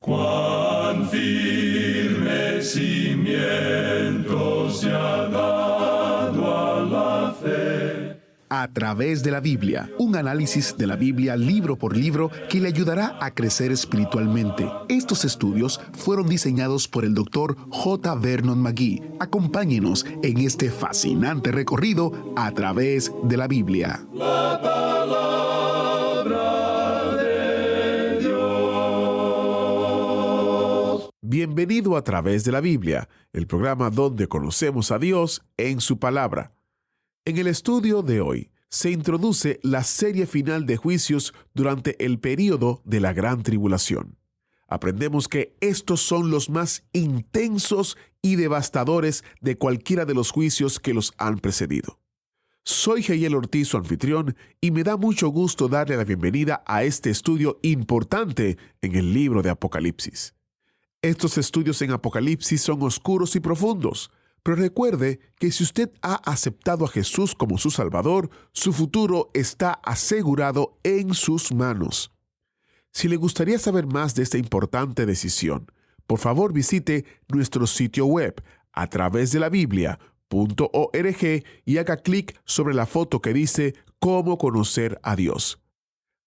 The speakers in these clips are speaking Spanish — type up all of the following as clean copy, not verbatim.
Cuán firme cimiento se ha dado a la fe. A través de la Biblia, un análisis de la Biblia libro por libro que le ayudará a crecer espiritualmente. Estos estudios fueron diseñados por el Dr. J. Vernon McGee. Acompáñenos en este fascinante recorrido a través de la Biblia. La palabra de Dios. Bienvenido a Través de la Biblia, el programa donde conocemos a Dios en su palabra. En el estudio de hoy se introduce la serie final de juicios durante el período de la Gran Tribulación. Aprendemos que estos son los más intensos y devastadores de cualquiera de los juicios que los han precedido. Soy Jael Ortiz, su anfitrión, y me da mucho gusto darle la bienvenida a este estudio importante en el libro de Apocalipsis. Estos estudios en Apocalipsis son oscuros y profundos, pero recuerde que si usted ha aceptado a Jesús como su Salvador, su futuro está asegurado en sus manos. Si le gustaría saber más de esta importante decisión, por favor visite nuestro sitio web a través de la Biblia.org y haga clic sobre la foto que dice «Cómo conocer a Dios».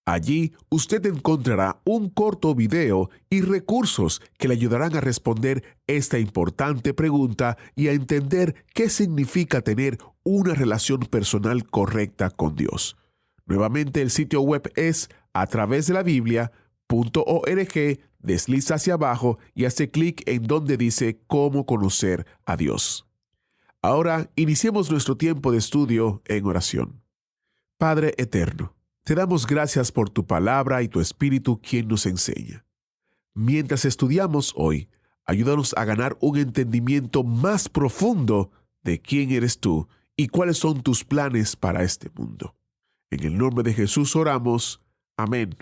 Allí usted encontrará un corto video y recursos que le ayudarán a responder esta importante pregunta y a entender qué significa tener una relación personal correcta con Dios. Nuevamente el sitio web es a través de la Biblia.org, desliza hacia abajo y hace clic en donde dice «Cómo conocer a Dios». Ahora iniciemos nuestro tiempo de estudio en oración. Padre eterno, te damos gracias por tu palabra y tu Espíritu quien nos enseña. Mientras estudiamos hoy, ayúdanos a ganar un entendimiento más profundo de quién eres tú y cuáles son tus planes para este mundo. En el nombre de Jesús oramos. Amén.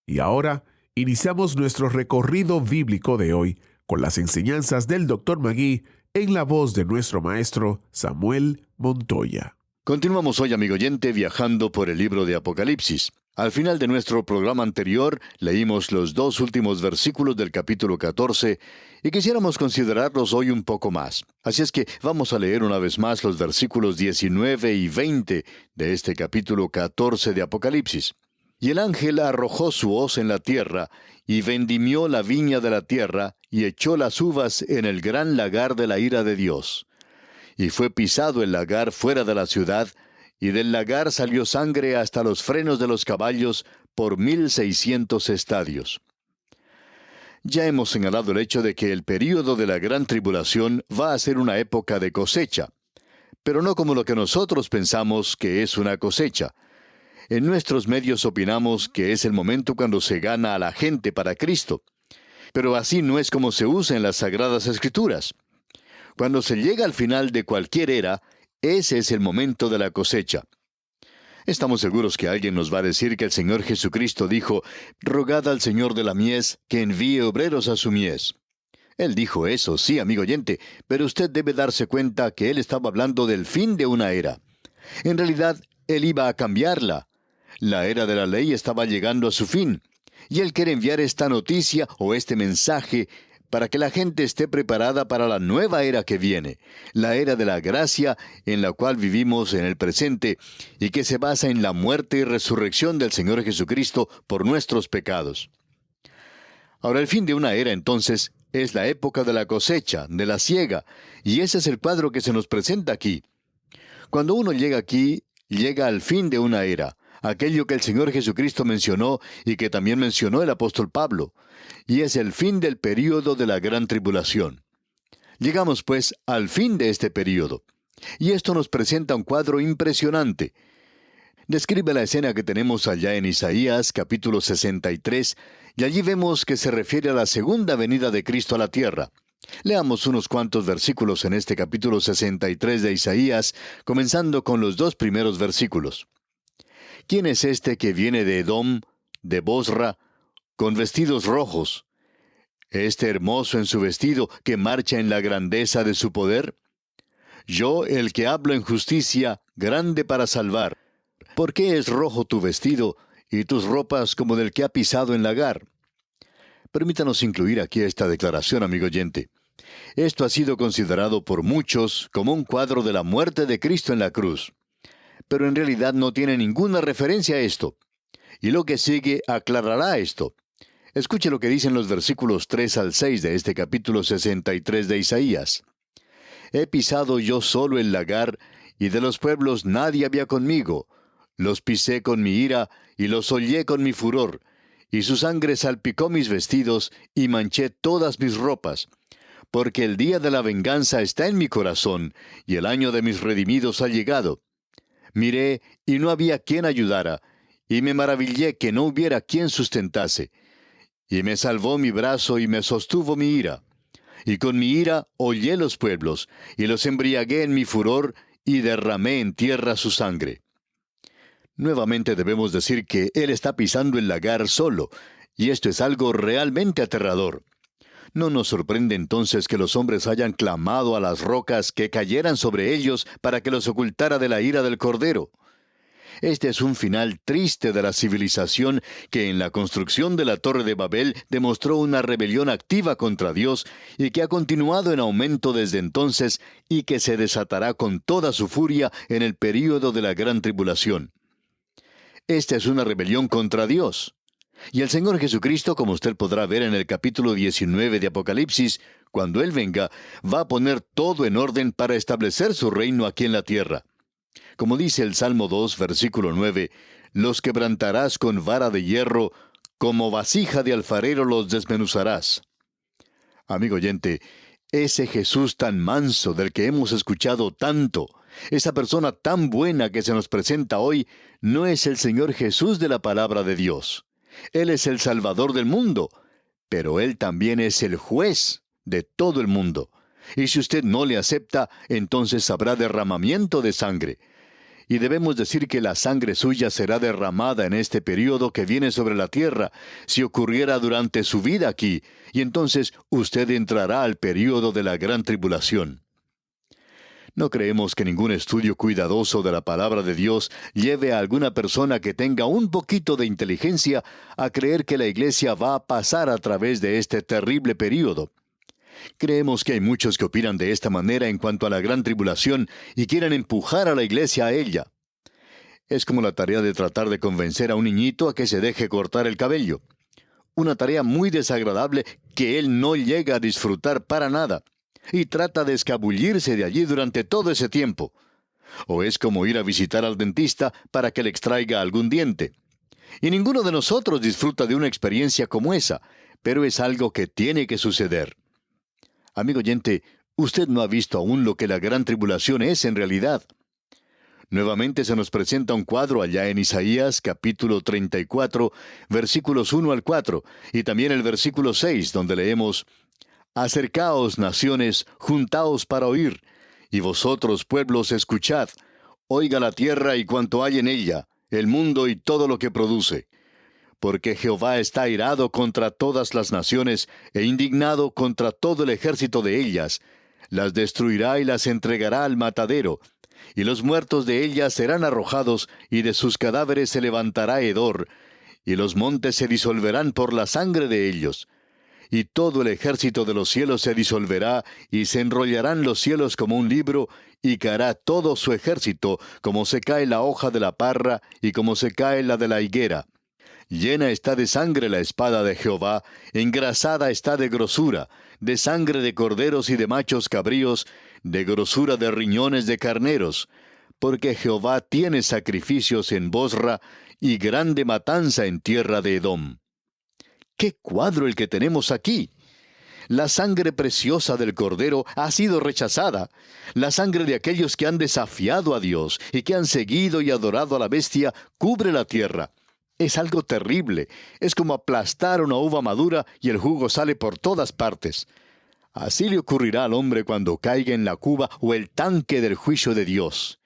Y ahora iniciamos nuestro recorrido bíblico de hoy con las enseñanzas del Dr. McGee en la voz de nuestro maestro Samuel Montoya. Continuamos hoy, amigo oyente, viajando por el libro de Apocalipsis. Al final de nuestro programa anterior, leímos los dos últimos versículos del capítulo 14 y quisiéramos considerarlos hoy un poco más. Así es que vamos a leer una vez más los versículos 19 y 20 de este capítulo 14 de Apocalipsis. Y el ángel arrojó su hoz en la tierra, y vendimió la viña de la tierra, y echó las uvas en el gran lagar de la ira de Dios. Y fue pisado el lagar fuera de la ciudad, y del lagar salió sangre hasta los frenos de los caballos por 1,600 estadios. Ya hemos señalado el hecho de que el período de la gran tribulación va a ser una época de cosecha, pero no como lo que nosotros pensamos que es una cosecha. En nuestros medios opinamos que es el momento cuando se gana a la gente para Cristo, pero así no es como se usa en las Sagradas Escrituras. Cuando se llega al final de cualquier era, ese es el momento de la cosecha. Estamos seguros que alguien nos va a decir que el Señor Jesucristo dijo, «Rogad al Señor de la mies que envíe obreros a su mies». Él dijo eso, sí, amigo oyente, pero usted debe darse cuenta que Él estaba hablando del fin de una era. En realidad, Él iba a cambiarla. La era de la ley estaba llegando a su fin, y Él quiere enviar esta noticia o este mensaje para que la gente esté preparada para la nueva era que viene, la era de la gracia en la cual vivimos en el presente y que se basa en la muerte y resurrección del Señor Jesucristo por nuestros pecados. Ahora, el fin de una era, entonces, es la época de la cosecha, de la siega, y ese es el cuadro que se nos presenta aquí. Cuando uno llega aquí, llega al fin de una era, aquello que el Señor Jesucristo mencionó y que también mencionó el apóstol Pablo, y es el fin del período de la gran tribulación. Llegamos, pues, al fin de este período, y esto nos presenta un cuadro impresionante. Describe la escena que tenemos allá en Isaías, capítulo 63, y allí vemos que se refiere a la segunda venida de Cristo a la tierra. Leamos unos cuantos versículos en este capítulo 63 de Isaías, comenzando con los 2 primeros versículos. ¿Quién es este que viene de Edom, de Bosra, con vestidos rojos? ¿Este hermoso en su vestido que marcha en la grandeza de su poder? Yo, el que hablo en justicia, grande para salvar. ¿Por qué es rojo tu vestido, y tus ropas como del que ha pisado en lagar? Permítanos incluir aquí esta declaración, amigo oyente. Esto ha sido considerado por muchos como un cuadro de la muerte de Cristo en la cruz. Pero en realidad no tiene ninguna referencia a esto. Y lo que sigue aclarará esto. Escuche lo que dicen los versículos 3 al 6 de este capítulo 63 de Isaías. He pisado yo solo el lagar, y de los pueblos nadie había conmigo. Los pisé con mi ira, y los hollé con mi furor, y su sangre salpicó mis vestidos, y manché todas mis ropas. Porque el día de la venganza está en mi corazón, y el año de mis redimidos ha llegado. Miré, y no había quien ayudara, y me maravillé que no hubiera quien sustentase. Y me salvó mi brazo, y me sostuvo mi ira. Y con mi ira hollé los pueblos, y los embriagué en mi furor, y derramé en tierra su sangre. Nuevamente debemos decir que Él está pisando el lagar solo, y esto es algo realmente aterrador. No nos sorprende entonces que los hombres hayan clamado a las rocas que cayeran sobre ellos para que los ocultara de la ira del Cordero. Este es un final triste de la civilización que en la construcción de la Torre de Babel demostró una rebelión activa contra Dios y que ha continuado en aumento desde entonces y que se desatará con toda su furia en el período de la Gran Tribulación. Esta es una rebelión contra Dios. Y el Señor Jesucristo, como usted podrá ver en el capítulo 19 de Apocalipsis, cuando Él venga, va a poner todo en orden para establecer su reino aquí en la tierra. Como dice el Salmo 2, versículo 9, los quebrantarás con vara de hierro, como vasija de alfarero los desmenuzarás. Amigo oyente, ese Jesús tan manso del que hemos escuchado tanto, esa persona tan buena que se nos presenta hoy, no es el Señor Jesús de la palabra de Dios. Él es el Salvador del mundo, pero Él también es el juez de todo el mundo. Y si usted no le acepta, entonces habrá derramamiento de sangre. Y debemos decir que la sangre suya será derramada en este período que viene sobre la tierra, si ocurriera durante su vida aquí, y entonces usted entrará al período de la gran tribulación. No creemos que ningún estudio cuidadoso de la palabra de Dios lleve a alguna persona que tenga un poquito de inteligencia a creer que la iglesia va a pasar a través de este terrible período. Creemos que hay muchos que opinan de esta manera en cuanto a la gran tribulación y quieren empujar a la iglesia a ella. Es como la tarea de tratar de convencer a un niñito a que se deje cortar el cabello. Una tarea muy desagradable que él no llega a disfrutar para nada. Y trata de escabullirse de allí durante todo ese tiempo. O es como ir a visitar al dentista para que le extraiga algún diente. Y ninguno de nosotros disfruta de una experiencia como esa, pero es algo que tiene que suceder. Amigo oyente, usted no ha visto aún lo que la gran tribulación es en realidad. Nuevamente se nos presenta un cuadro allá en Isaías capítulo 34, versículos 1 al 4, y también el versículo 6, donde leemos: Acercaos, naciones, juntaos para oír, y vosotros, pueblos, escuchad. Oiga la tierra y cuanto hay en ella, el mundo y todo lo que produce. Porque Jehová está airado contra todas las naciones, e indignado contra todo el ejército de ellas. Las destruirá y las entregará al matadero, y los muertos de ellas serán arrojados, y de sus cadáveres se levantará hedor, y los montes se disolverán por la sangre de ellos. Y todo el ejército de los cielos se disolverá, y se enrollarán los cielos como un libro, y caerá todo su ejército, como se cae la hoja de la parra, y como se cae la de la higuera. Llena está de sangre la espada de Jehová, engrasada está de grosura, de sangre de corderos y de machos cabríos, de grosura de riñones de carneros. Porque Jehová tiene sacrificios en Bosra, y grande matanza en tierra de Edom. ¡Qué cuadro el que tenemos aquí! La sangre preciosa del Cordero ha sido rechazada. La sangre de aquellos que han desafiado a Dios y que han seguido y adorado a la bestia cubre la tierra. Es algo terrible. Es como aplastar una uva madura y el jugo sale por todas partes. Así le ocurrirá al hombre cuando caiga en la cuba o el tanque del juicio de Dios.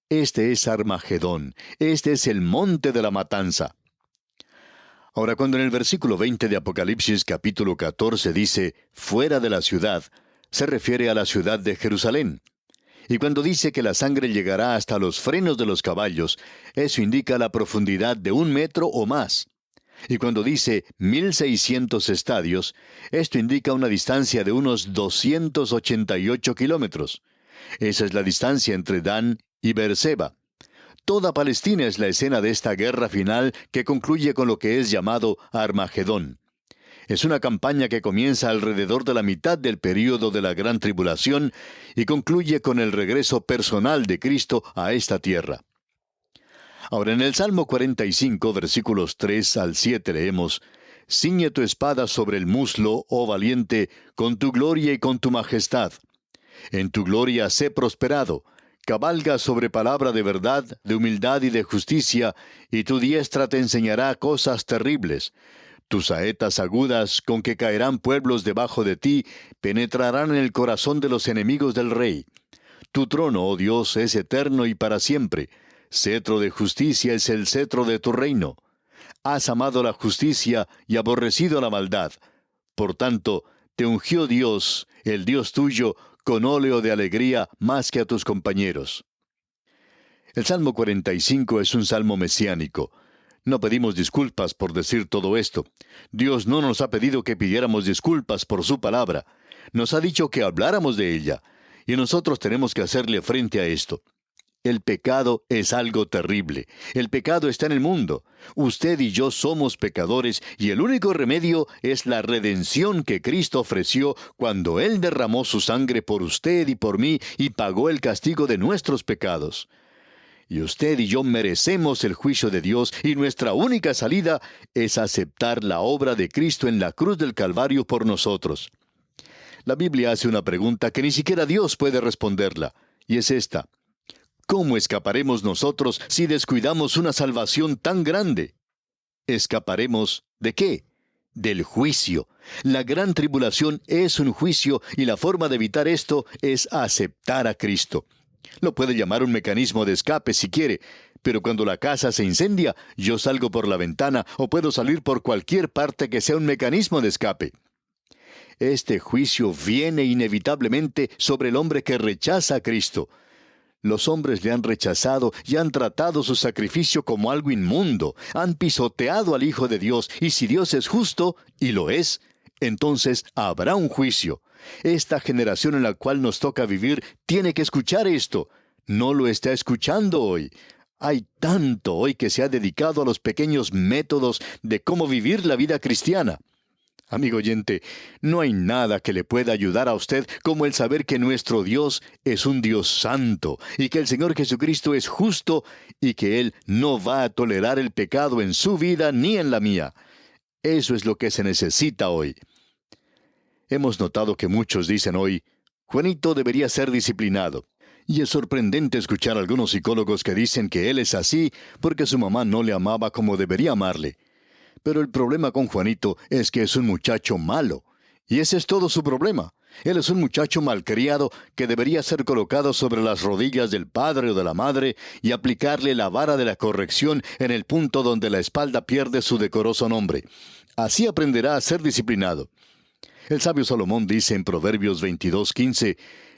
Este es Armagedón. Este es el monte de la matanza. Ahora, cuando en el versículo 20 de Apocalipsis capítulo 14 dice, fuera de la ciudad, se refiere a la ciudad de Jerusalén. Y cuando dice que la sangre llegará hasta los frenos de los caballos, eso indica la profundidad de 1 metro o más. Y cuando dice 1.600 estadios, esto indica una distancia de unos 288 kilómetros. Esa es la distancia entre Dan y Beerseba. Toda Palestina es la escena de esta guerra final que concluye con lo que es llamado Armagedón. Es una campaña que comienza alrededor de la mitad del período de la Gran Tribulación y concluye con el regreso personal de Cristo a esta tierra. Ahora, en el Salmo 45, versículos 3 al 7 leemos: «Ciñe tu espada sobre el muslo, oh valiente, con tu gloria y con tu majestad. En tu gloria sé prosperado. Cabalga sobre palabra de verdad, de humildad y de justicia, y tu diestra te enseñará cosas terribles. Tus saetas agudas, con que caerán pueblos debajo de ti, penetrarán en el corazón de los enemigos del rey. Tu trono, oh Dios, es eterno y para siempre. Cetro de justicia es el cetro de tu reino. Has amado la justicia y aborrecido la maldad. Por tanto, te ungió Dios, el Dios tuyo, con óleo de alegría más que a tus compañeros». El Salmo 45 es un salmo mesiánico. No pedimos disculpas por decir todo esto. Dios no nos ha pedido que pidiéramos disculpas por su palabra. Nos ha dicho que habláramos de ella, y nosotros tenemos que hacerle frente a esto. El pecado es algo terrible. El pecado está en el mundo. Usted y yo somos pecadores, y el único remedio es la redención que Cristo ofreció cuando Él derramó su sangre por usted y por mí y pagó el castigo de nuestros pecados. Y usted y yo merecemos el juicio de Dios, y nuestra única salida es aceptar la obra de Cristo en la cruz del Calvario por nosotros. La Biblia hace una pregunta que ni siquiera Dios puede responderla, y es esta: ¿cómo escaparemos nosotros si descuidamos una salvación tan grande? ¿Escaparemos de qué? Del juicio. La gran tribulación es un juicio, y la forma de evitar esto es aceptar a Cristo. Lo puede llamar un mecanismo de escape si quiere, pero cuando la casa se incendia, yo salgo por la ventana o puedo salir por cualquier parte que sea un mecanismo de escape. Este juicio viene inevitablemente sobre el hombre que rechaza a Cristo. Los hombres le han rechazado y han tratado su sacrificio como algo inmundo, han pisoteado al Hijo de Dios, y si Dios es justo, y lo es, entonces habrá un juicio. Esta generación en la cual nos toca vivir tiene que escuchar esto. No lo está escuchando hoy. Hay tanto hoy que se ha dedicado a los pequeños métodos de cómo vivir la vida cristiana. Amigo oyente, no hay nada que le pueda ayudar a usted como el saber que nuestro Dios es un Dios santo, y que el Señor Jesucristo es justo, y que Él no va a tolerar el pecado en su vida ni en la mía. Eso es lo que se necesita hoy. Hemos notado que muchos dicen hoy: Juanito debería ser disciplinado. Y es sorprendente escuchar a algunos psicólogos que dicen que él es así porque su mamá no le amaba como debería amarle. Pero el problema con Juanito es que es un muchacho malo. Y ese es todo su problema. Él es un muchacho malcriado que debería ser colocado sobre las rodillas del padre o de la madre y aplicarle la vara de la corrección en el punto donde la espalda pierde su decoroso nombre. Así aprenderá a ser disciplinado. El sabio Salomón dice en Proverbios 22:15: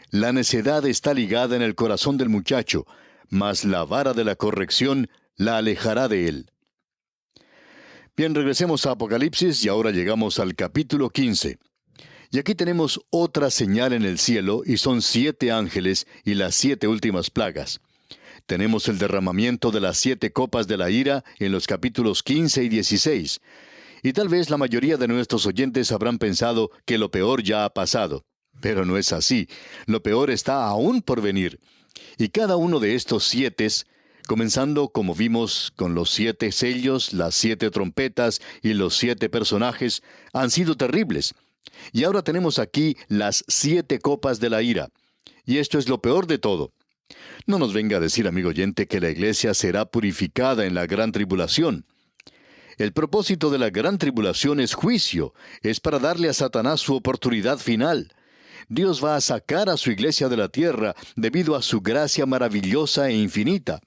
«La necedad está ligada en el corazón del muchacho, mas la vara de la corrección la alejará de él». Bien, regresemos a Apocalipsis y ahora llegamos al capítulo 15. Y aquí tenemos otra señal en el cielo, y son 7 ángeles y las 7 últimas plagas. Tenemos el derramamiento de las 7 copas de la ira en los capítulos 15 y 16. Y tal vez la mayoría de nuestros oyentes habrán pensado que lo peor ya ha pasado. Pero no es así. Lo peor está aún por venir. Y cada uno de estos 7, comenzando, como vimos, con los 7 sellos, las 7 trompetas y los 7 personajes, han sido terribles. Y ahora tenemos aquí las 7 copas de la ira. Y esto es lo peor de todo. No nos venga a decir, amigo oyente, que la iglesia será purificada en la gran tribulación. El propósito de la gran tribulación es juicio, es para darle a Satanás su oportunidad final. Dios va a sacar a su iglesia de la tierra debido a su gracia maravillosa e infinita.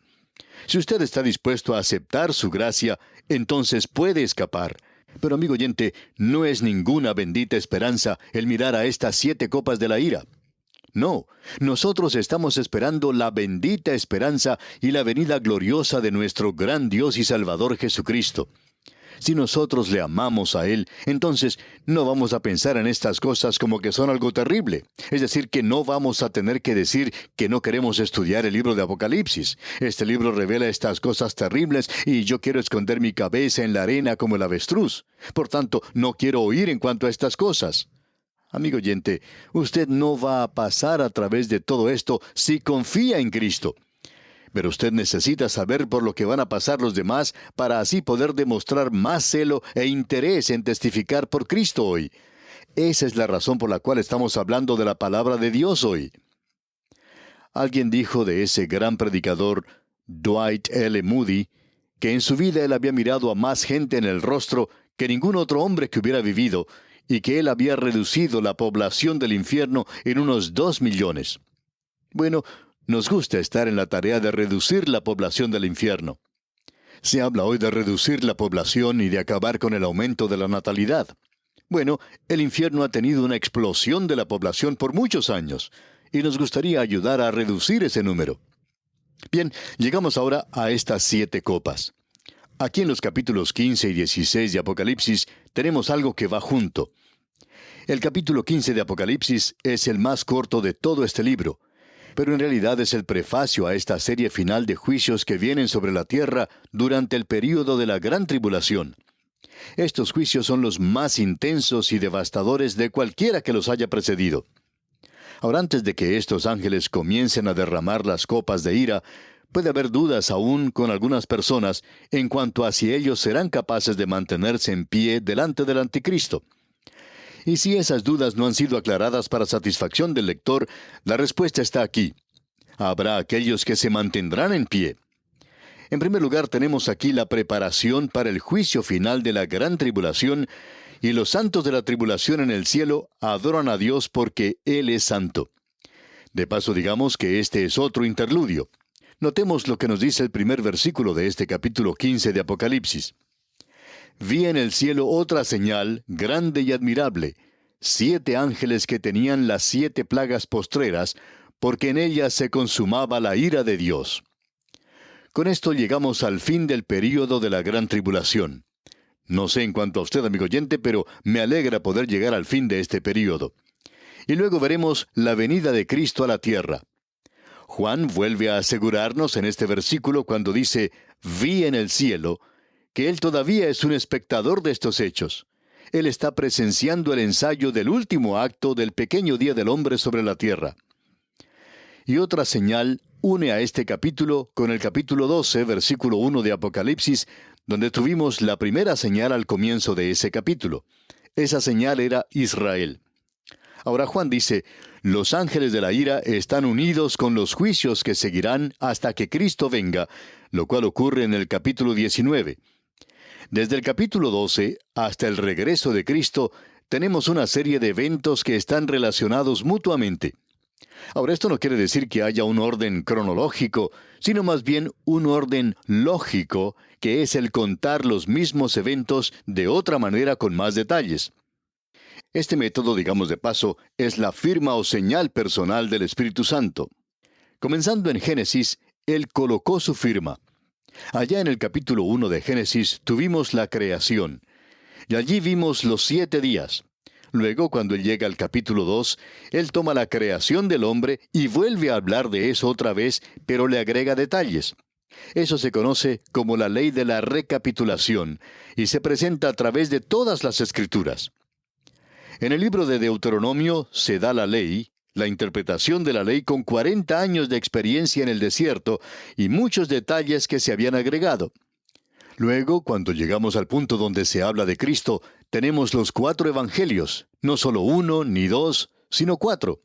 Si usted está dispuesto a aceptar su gracia, entonces puede escapar. Pero, amigo oyente, no es ninguna bendita esperanza el mirar a estas 7 copas de la ira. No, nosotros estamos esperando la bendita esperanza y la venida gloriosa de nuestro gran Dios y Salvador Jesucristo. Si nosotros le amamos a Él, entonces no vamos a pensar en estas cosas como que son algo terrible. Es decir, que no vamos a tener que decir que no queremos estudiar el libro de Apocalipsis. Este libro revela estas cosas terribles y yo quiero esconder mi cabeza en la arena como el avestruz. Por tanto, no quiero oír en cuanto a estas cosas. Amigo oyente, usted no va a pasar a través de todo esto si confía en Cristo. Pero usted necesita saber por lo que van a pasar los demás para así poder demostrar más celo e interés en testificar por Cristo hoy. Esa es la razón por la cual estamos hablando de la palabra de Dios hoy. Alguien dijo de ese gran predicador, Dwight L. Moody, que en su vida él había mirado a más gente en el rostro que ningún otro hombre que hubiera vivido, y que él había reducido la población del infierno en unos 2 millones. Bueno, nos gusta estar en la tarea de reducir la población del infierno. Se habla hoy de reducir la población y de acabar con el aumento de la natalidad. Bueno, el infierno ha tenido una explosión de la población por muchos años, y nos gustaría ayudar a reducir ese número. Bien, llegamos ahora a estas 7 copas. Aquí en los capítulos 15 y 16 de Apocalipsis tenemos algo que va junto. El capítulo 15 de Apocalipsis es el más corto de todo este libro, pero en realidad es el prefacio a esta serie final de juicios que vienen sobre la tierra durante el período de la gran tribulación. Estos juicios son los más intensos y devastadores de cualquiera que los haya precedido. Ahora, antes de que estos ángeles comiencen a derramar las copas de ira, puede haber dudas aún con algunas personas en cuanto a si ellos serán capaces de mantenerse en pie delante del anticristo. Y si esas dudas no han sido aclaradas para satisfacción del lector, la respuesta está aquí. Habrá aquellos que se mantendrán en pie. En primer lugar, tenemos aquí la preparación para el juicio final de la gran tribulación, y los santos de la tribulación en el cielo adoran a Dios porque Él es santo. De paso, digamos que este es otro interludio. Notemos lo que nos dice el primer versículo de este capítulo 15 de Apocalipsis. Vi en el cielo otra señal, grande y admirable, 7 ángeles que tenían las 7 plagas postreras, porque en ellas se consumaba la ira de Dios. Con esto llegamos al fin del período de la gran tribulación. No sé en cuanto a usted, amigo oyente, pero me alegra poder llegar al fin de este período. Y luego veremos la venida de Cristo a la tierra. Juan vuelve a asegurarnos en este versículo cuando dice, vi en el cielo, que él todavía es un espectador de estos hechos. Él está presenciando el ensayo del último acto del pequeño día del hombre sobre la tierra. Y otra señal une a este capítulo con el capítulo 12, versículo 1 de Apocalipsis, donde tuvimos la primera señal al comienzo de ese capítulo. Esa señal era Israel. Ahora Juan dice, los ángeles de la ira están unidos con los juicios que seguirán hasta que Cristo venga, lo cual ocurre en el capítulo 19. Desde el capítulo 12 hasta el regreso de Cristo, tenemos una serie de eventos que están relacionados mutuamente. Ahora, esto no quiere decir que haya un orden cronológico, sino más bien un orden lógico, que es el contar los mismos eventos de otra manera con más detalles. Este método, digamos de paso, es la firma o señal personal del Espíritu Santo. Comenzando en Génesis, Él colocó su firma. Allá en el capítulo 1 de Génesis tuvimos la creación, y allí vimos los 7 días. Luego, cuando Él llega al capítulo 2, Él toma la creación del hombre y vuelve a hablar de eso otra vez, pero le agrega detalles. Eso se conoce como la ley de la recapitulación, y se presenta a través de todas las Escrituras. En el libro de Deuteronomio se da la ley, la interpretación de la ley con 40 años de experiencia en el desierto y muchos detalles que se habían agregado. Luego, cuando llegamos al punto donde se habla de Cristo, tenemos los 4 evangelios, no solo 1 ni 2, sino 4,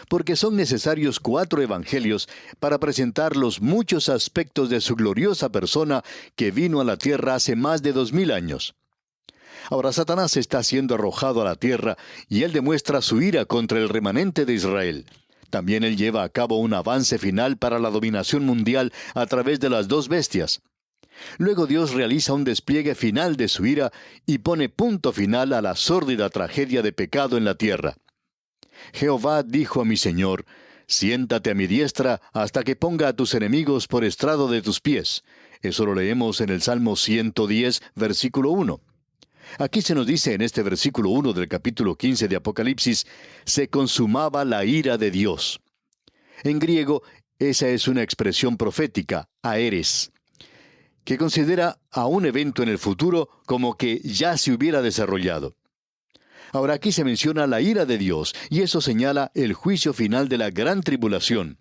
porque son necesarios 4 evangelios para presentar los muchos aspectos de su gloriosa persona que vino a la tierra hace más de 2000 años. Ahora Satanás está siendo arrojado a la tierra y él demuestra su ira contra el remanente de Israel. También él lleva a cabo un avance final para la dominación mundial a través de las 2 bestias. Luego Dios realiza un despliegue final de su ira y pone punto final a la sórdida tragedia de pecado en la tierra. Jehová dijo a mi Señor, siéntate a mi diestra hasta que ponga a tus enemigos por estrado de tus pies. Eso lo leemos en el Salmo 110, versículo 1. Aquí se nos dice en este versículo 1 del capítulo 15 de Apocalipsis, se consumaba la ira de Dios. En griego, esa es una expresión profética, aeres, que considera a un evento en el futuro como que ya se hubiera desarrollado. Ahora aquí se menciona la ira de Dios, y eso señala el juicio final de la gran tribulación.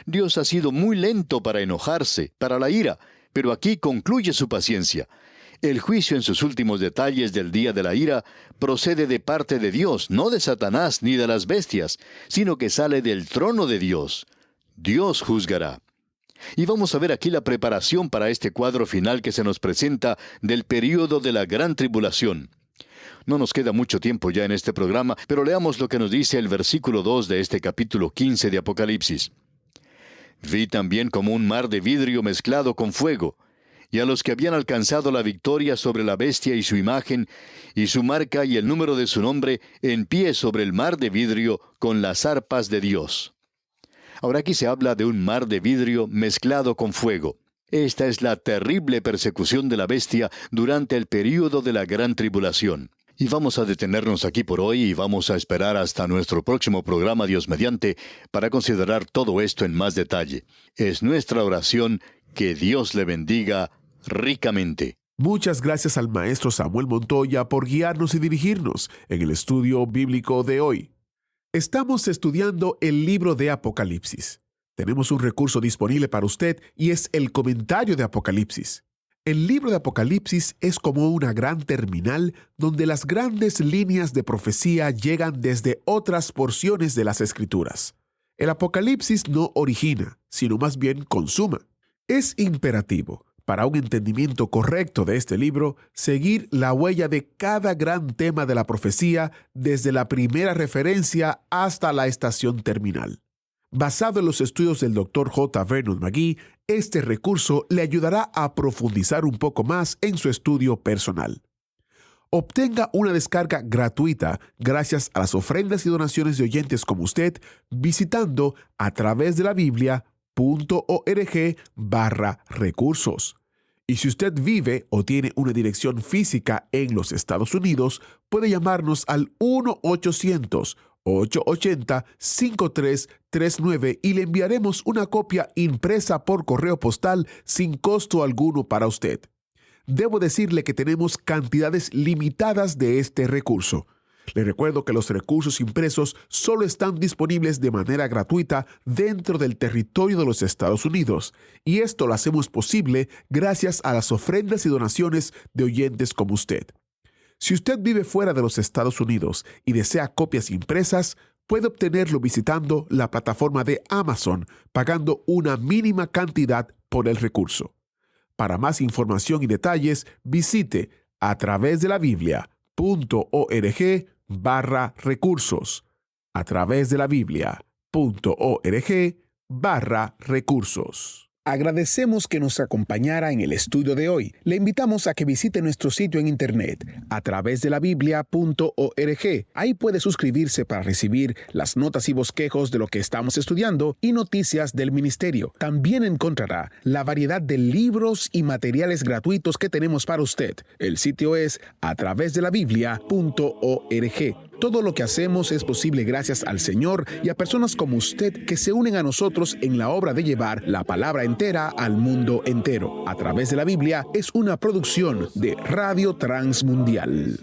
Dios ha sido muy lento para enojarse, para la ira, pero aquí concluye su paciencia. El juicio en sus últimos detalles del día de la ira procede de parte de Dios, no de Satanás ni de las bestias, sino que sale del trono de Dios. Dios juzgará. Y vamos a ver aquí la preparación para este cuadro final que se nos presenta del período de la gran tribulación. No nos queda mucho tiempo ya en este programa, pero leamos lo que nos dice el versículo 2 de este capítulo 15 de Apocalipsis. Vi también como un mar de vidrio mezclado con fuego, y a los que habían alcanzado la victoria sobre la bestia y su imagen, y su marca y el número de su nombre, en pie sobre el mar de vidrio con las arpas de Dios. Ahora aquí se habla de un mar de vidrio mezclado con fuego. Esta es la terrible persecución de la bestia durante el período de la gran tribulación. Y vamos a detenernos aquí por hoy y vamos a esperar hasta nuestro próximo programa, Dios mediante, para considerar todo esto en más detalle. Es nuestra oración que Dios le bendiga ricamente. Muchas gracias al maestro Samuel Montoya por guiarnos y dirigirnos en el estudio bíblico de hoy. Estamos estudiando el libro de Apocalipsis. Tenemos un recurso disponible para usted y es el comentario de Apocalipsis. El libro de Apocalipsis es como una gran terminal donde las grandes líneas de profecía llegan desde otras porciones de las Escrituras. El Apocalipsis no origina, sino más bien consuma. Es imperativo, para un entendimiento correcto de este libro, seguir la huella de cada gran tema de la profecía desde la primera referencia hasta la estación terminal. Basado en los estudios del Dr. J. Vernon McGee, este recurso le ayudará a profundizar un poco más en su estudio personal. Obtenga una descarga gratuita gracias a las ofrendas y donaciones de oyentes como usted visitando a través de la Biblia.org/recursos. Y si usted vive o tiene una dirección física en los Estados Unidos, puede llamarnos al 1-800-880-5339 y le enviaremos una copia impresa por correo postal sin costo alguno para usted. Debo decirle que tenemos cantidades limitadas de este recurso. Le recuerdo que los recursos impresos solo están disponibles de manera gratuita dentro del territorio de los Estados Unidos, y esto lo hacemos posible gracias a las ofrendas y donaciones de oyentes como usted. Si usted vive fuera de los Estados Unidos y desea copias impresas, puede obtenerlo visitando la plataforma de Amazon, pagando una mínima cantidad por el recurso. Para más información y detalles, visite a través de la Biblia.org/recursos. A través de la Biblia.org/recursos. Agradecemos que nos acompañara en el estudio de hoy. Le invitamos a que visite nuestro sitio en internet a través de la Biblia.org. Ahí puede suscribirse para recibir las notas y bosquejos de lo que estamos estudiando y noticias del ministerio. También encontrará la variedad de libros y materiales gratuitos que tenemos para usted. El sitio es a través de la Biblia.org. Todo lo que hacemos es posible gracias al Señor y a personas como usted que se unen a nosotros en la obra de llevar la palabra entera al mundo entero. A través de la Biblia es una producción de Radio Transmundial.